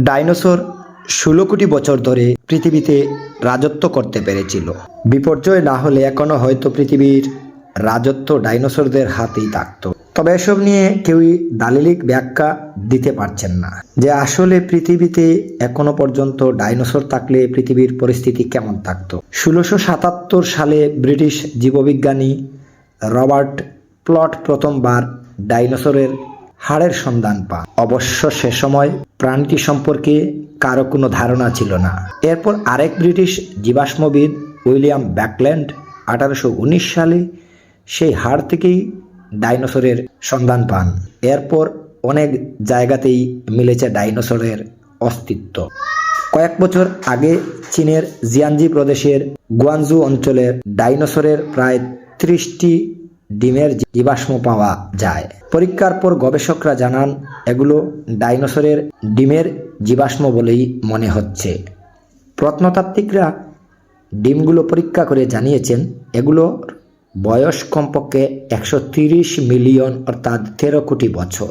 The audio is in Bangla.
ডাইনোসর ১৬ কোটি বছর ধরে পৃথিবীতে রাজত্ব করতে পেরেছিল। বিপর্যয় না হলে এখনো হয়তো পৃথিবীর রাজত্ব ডাইনোসরদের হাতেই থাকত। তবে এসব নিয়ে কেউই দালিলিক ব্যাখ্যা দিতে পারছেন না যে আসলে পৃথিবীতে এখনো পর্যন্ত ডাইনোসর থাকলে পৃথিবীর পরিস্থিতি কেমন থাকত। ১৬৭৭ সালে ব্রিটিশ জীববিজ্ঞানী রবার্ট প্লট প্রথমবার ডাইনোসরের হাড়ের সন্ধান পান। অবশ্য সে সময় প্রাণীটি সম্পর্কে কারো কোনো ধারণা ছিল না। এরপর আরেক ব্রিটিশ জীবাশ্মবিদ উইলিয়াম ব্যাকল্যান্ড ১৮১৯ সালে সেই হাড় থেকেই ডাইনোসরের সন্ধান পান। এরপর অনেক জায়গাতেই মিলেছে ডাইনোসরের অস্তিত্ব। কয়েক বছর আগে চীনের জিয়ানজি প্রদেশের গুয়ানজু অঞ্চলের ডাইনোসরের প্রায় ৩০টি ডিমের জীবাশ্ম পাওয়া যায়। পরীক্ষার পর গবেষকরা জানান এগুলো ডাইনোসরের ডিমের জীবাশ্ম বলেই মনে হচ্ছে। প্রত্নতাত্ত্বিকরা ডিমগুলো পরীক্ষা করে জানিয়েছেন এগুলোর বয়স কমপক্ষে ১৩০ মিলিয়ন অর্থাৎ ১৩ কোটি বছর।